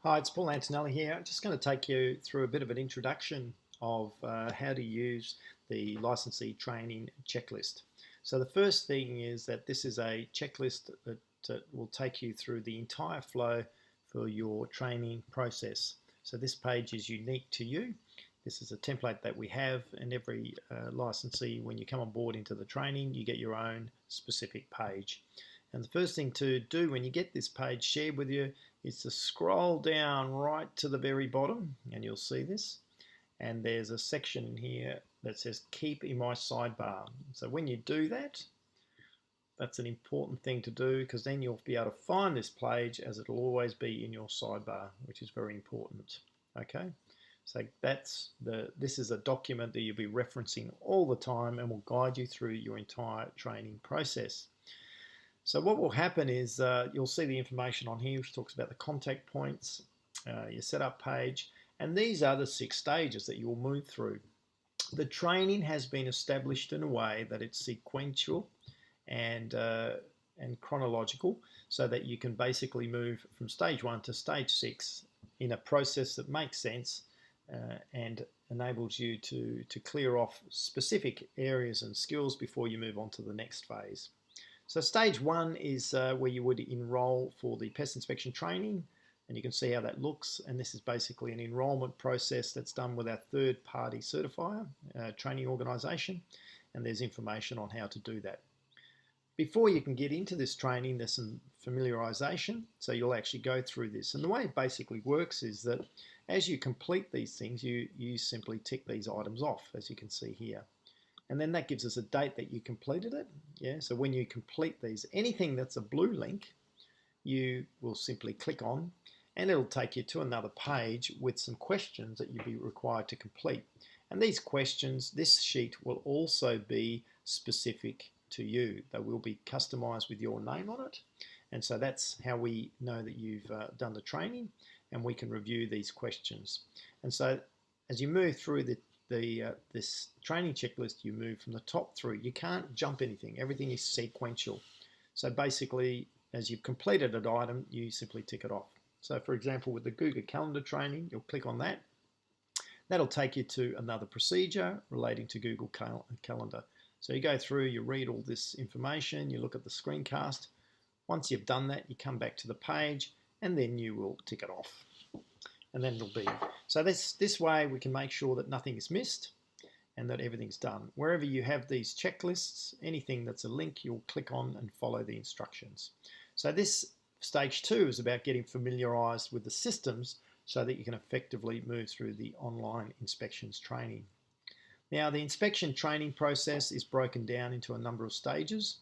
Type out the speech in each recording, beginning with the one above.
Hi, it's Paul Antonelli here. I'm just going to take you through a bit of an introduction of how to use the licensee training checklist. So the first thing is that this is a checklist that will take you through the entire flow for your training process. So this page is unique to you. This is a template that we have, and every licensee, when you come on board into the training, you get your own specific page. And the first thing to do when you get this page shared with you is to scroll down right to the very bottom, and you'll see this. And there's a section in here that says keep in my sidebar. So when you do that, that's an important thing to do, because then you'll be able to find this page, as it'll always be in your sidebar, which is very important. Okay, so this is a document that you'll be referencing all the time and will guide you through your entire training process. So what will happen is you'll see the information on here which talks about the contact points, your setup page, and these are the 6 stages that you will move through. The training has been established in a way that it's sequential and chronological, so that you can basically move from stage 1 to stage 6 in a process that makes sense and enables you to clear off specific areas and skills before you move on to the next phase. So stage 1 is where you would enroll for the pest inspection training, and you can see how that looks. And this is basically an enrolment process that's done with our third-party certifier training organisation, and there's information on how to do that. Before you can get into this training, there's some familiarisation, so you'll actually go through this. And the way it basically works is that as you complete these things, you simply tick these items off, as you can see here. And then that gives us a date that you completed it. Yeah, so when you complete these, anything that's a blue link, you will simply click on, and it'll take you to another page with some questions that you'll be required to complete. And these questions, this sheet will also be specific to you. They will be customized with your name on it. And so that's how we know that you've done the training, and we can review these questions. And so as you move through this training checklist, you move from the top through. You can't jump anything. Everything is sequential. So basically, as you've completed an item, you simply tick it off. So for example, with the Google Calendar training, you'll click on that. That'll take you to another procedure relating to Google Calendar. So you go through, you read all this information, you look at the screencast. Once you've done that, you come back to the page, and then you will tick it off. And then it'll be. So this way we can make sure that nothing is missed and that everything's done. Wherever you have these checklists, anything that's a link, you'll click on and follow the instructions. So this stage 2 is about getting familiarized with the systems so that you can effectively move through the online inspections training. Now, the inspection training process is broken down into a number of stages,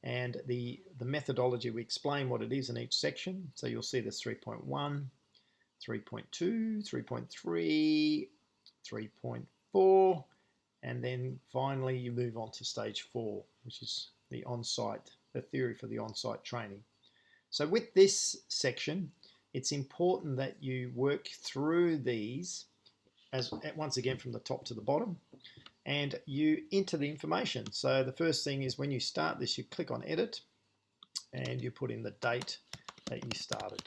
and the methodology, we explain what it is in each section. So you'll see there's 3.1, 3.2, 3.3, 3.4, and then finally you move on to stage 4, which is the on-site, the theory for the on-site training. So with this section, it's important that you work through these once again from the top to the bottom, and you enter the information. So the first thing is, when you start this, you click on edit and you put in the date that you started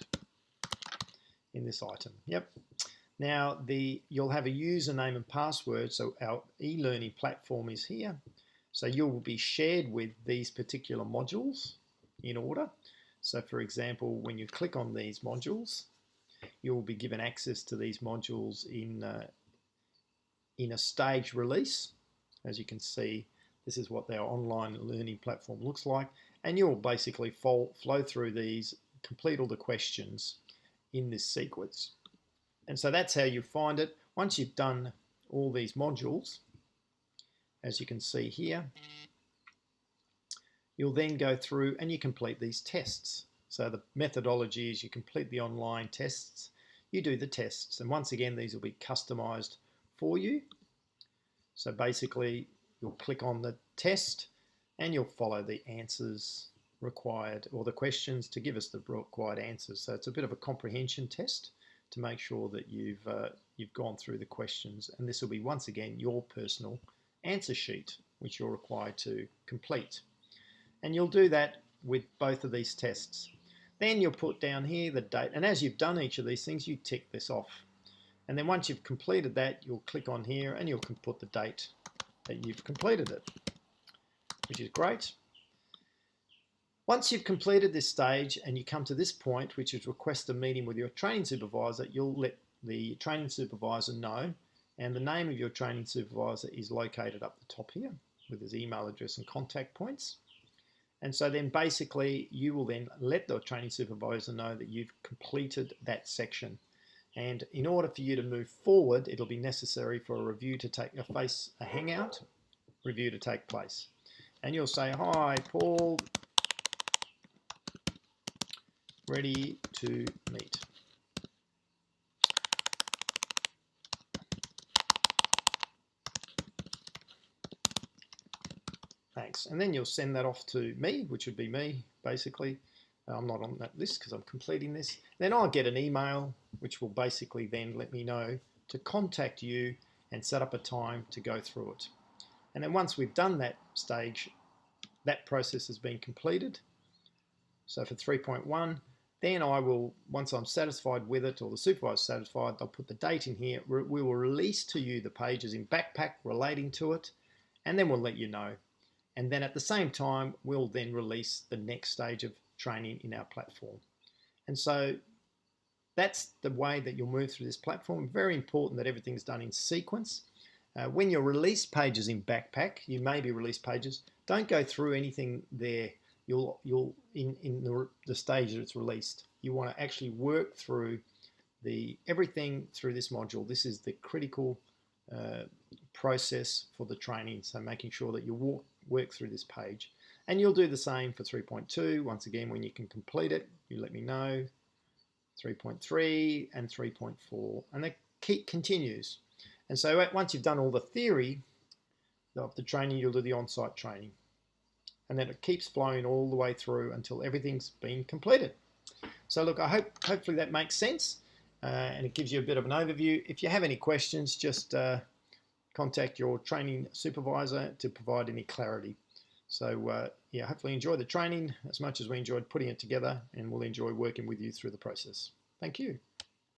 in this item. Yep. Now you'll have a username and password. So our e-learning platform is here. So you'll be shared with these particular modules in order. So for example, when you click on these modules, you will be given access to these modules in a staged release. As you can see, this is what our online learning platform looks like, and you'll basically flow through these, complete all the questions in this sequence. And so that's how you find it. Once you've done all these modules, as you can see here, you'll then go through and you complete these tests. So the methodology is you complete the online tests, you do the tests, and once again these will be customized for you. So basically you'll click on the test and you'll follow the answers required, or the questions to give us the required answers. So it's a bit of a comprehension test to make sure that you've gone through the questions, and this will be once again your personal answer sheet which you're required to complete. And you'll do that with both of these tests. Then you'll put down here the date, and as you've done each of these things, you tick this off. And then once you've completed that, you'll click on here and you'll put the date that you've completed it, which is great. Once you've completed this stage and you come to this point, which is request a meeting with your training supervisor, you'll let the training supervisor know, and the name of your training supervisor is located up the top here with his email address and contact points. And so then basically you will then let the training supervisor know that you've completed that section. And in order for you to move forward, it'll be necessary for a review to take a hangout review to take place. And you'll say, "Hi, Paul, ready to meet." Thanks. And then you'll send that off to me, which would be me, basically. I'm not on that list because I'm completing this. Then I'll get an email, which will basically then let me know to contact you and set up a time to go through it. And then once we've done that stage, that process has been completed. So for 3.1, then I will, once I'm satisfied with it or the supervisor is satisfied, I'll put the date in here. We will release to you the pages in Backpack relating to it, and then we'll let you know. And then at the same time, we'll then release the next stage of training in our platform. And so that's the way that you'll move through this platform. Very important that everything's done in sequence. When you release pages in Backpack, you maybe release pages, don't go through anything there. You'll in the stage that it's released. You want to actually work through everything through this module. This is the critical process for the training. So making sure that you work through this page. And you'll do the same for 3.2. Once again, when you can complete it, you let me know. 3.3 and 3.4, and that continues. And so once you've done all the theory of the training, you'll do the on-site training. And then it keeps flowing all the way through until everything's been completed. So look, hopefully that makes sense, and it gives you a bit of an overview. If you have any questions, just contact your training supervisor to provide any clarity. So yeah, hopefully enjoy the training as much as we enjoyed putting it together, and we'll enjoy working with you through the process. Thank you.